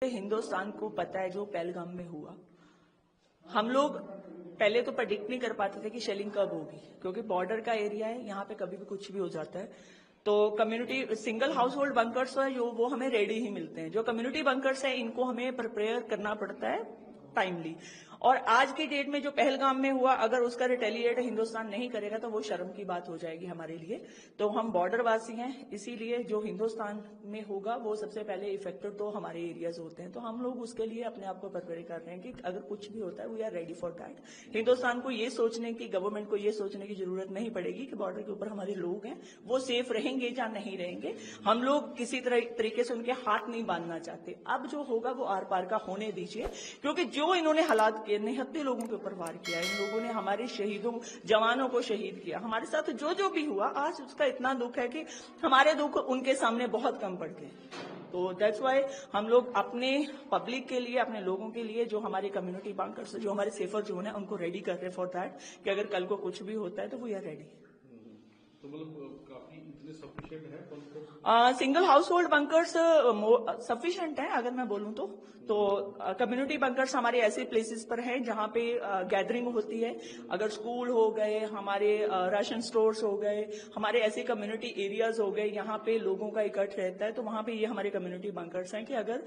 हिंदुस्तान को पता है जो पहलगाम में हुआ। हम लोग पहले तो प्रेडिक्ट नहीं कर पाते थे कि शेलिंग कब होगी, क्योंकि बॉर्डर का एरिया है, यहाँ पे कभी भी कुछ भी हो जाता है। तो community single house hold bunkers है जो वो हमें रेडी ही मिलते हैं। जो कम्युनिटी बंकर्स है इनको हमें प्रिपेयर करना पड़ता है टाइमली। और आज की डेट में जो पहलगाम में हुआ, अगर उसका रिटेलिएट हिंदुस्तान नहीं करेगा तो वो शर्म की बात हो जाएगी हमारे लिए। तो हम बॉर्डरवासी हैं, इसीलिए जो हिंदुस्तान में होगा वो सबसे पहले इफेक्टेड तो हमारे एरियाज होते हैं। तो हम लोग उसके लिए अपने आप को प्रिपेयर कर रहे हैं कि अगर कुछ भी होता है we are ready for that. Hindustan को ये सोचने की, गवर्नमेंट को ये सोचने की जरूरत नहीं पड़ेगी कि बॉर्डर के ऊपर हमारे लोग हैं, वो सेफ रहेंगे या नहीं रहेंगे। हम लोग किसी तरीके से उनके हाथ नहीं बांधना चाहते। अब जो होगा वो आर पार का होने दीजिए, क्योंकि जो इन्होंने हालात किए, निहत्थे लोगों के ऊपर वार किया, इन लोगों ने हमारे शहीदों, जवानों को शहीद किया। हमारे साथ जो भी हुआ आज उसका इतना दुख है कि हमारे दुख उनके सामने बहुत कम पड़ गए। तो दैट्स वाई हम लोग अपने पब्लिक के लिए, अपने लोगों के लिए, जो हमारे कम्युनिटी बंकर्स, जो हमारे सेफर जोन है, उनको रेडी कर रहे फॉर दैट कि अगर कल को कुछ भी होता है तो वी आर रेडी। तो मतलब काफी इतने सफिशिएंट है bunkers? Single house hold bunkers sufficient है अगर मैं बोलूं तो कम्युनिटी बंकर्स हमारे ऐसे प्लेसेस पर हैं जहां पे गैदरिंग होती है। अगर स्कूल हो गए, हमारे राशन स्टोर्स हो गए, हमारे ऐसे कम्युनिटी एरियाज हो गए, यहाँ पे लोगों का इकट्ठ रहता है, तो वहां पे ये हमारे कम्युनिटी बंकर्स हैं कि अगर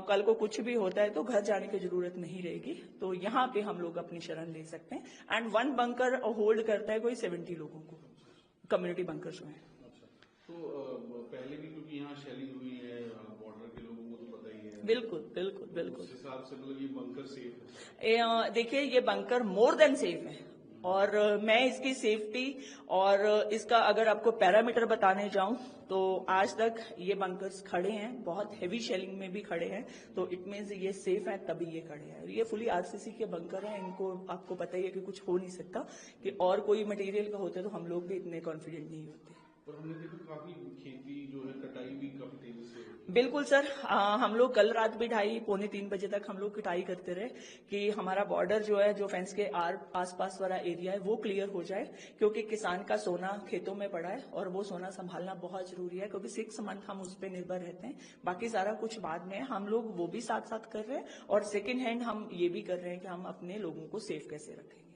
कल को कुछ भी होता है तो घर जाने की जरूरत नहीं रहेगी। तो यहाँ पे हम लोग अपनी शरण ले सकते हैं। एंड वन बंकर होल्ड करता है कोई 70 लोगों को, कम्युनिटी बंकर्स में। तो पहले भी क्योंकि यहाँ शेलिंग हुई है, बॉर्डर के लोगों को तो पता ही है। बिल्कुल बिल्कुल बिल्कुल। उस हिसाब से मतलब ये बंकर सेफ है? देखिए ये बंकर मोर देन सेफ है, और मैं इसकी सेफ्टी और इसका अगर आपको पैरामीटर बताने जाऊं तो आज तक ये बंकर्स खड़े हैं, बहुत हेवी शेलिंग में भी खड़े हैं, तो इट मीन्स ये सेफ है तभी ये खड़े हैं। ये फुली आरसीसी के बंकर हैं, इनको आपको पता ही है कि कुछ हो नहीं सकता। कि और कोई मटेरियल का होते तो हम लोग भी इतने कॉन्फिडेंट नहीं होते। और हमने देखा काफी खेती जो है, कटाई भी काफी तेजी से होती है। बिल्कुल सर, हम लोग कल रात भी 2:30-3 बजे तक हम लोग कटाई करते रहे कि हमारा बॉर्डर जो है, जो फेंस के आसपास वाला एरिया है वो क्लियर हो जाए, क्योंकि किसान का सोना खेतों में पड़ा है और वो सोना संभालना बहुत जरूरी है, क्योंकि 6 मंथ हम उस पर निर्भर रहते हैं। बाकी सारा कुछ बाद में हम लोग वो भी साथ साथ कर रहे हैं, और सेकेंड हैंड हम ये भी कर रहे हैं कि हम अपने लोगों को सेफ कैसे रखेंगे।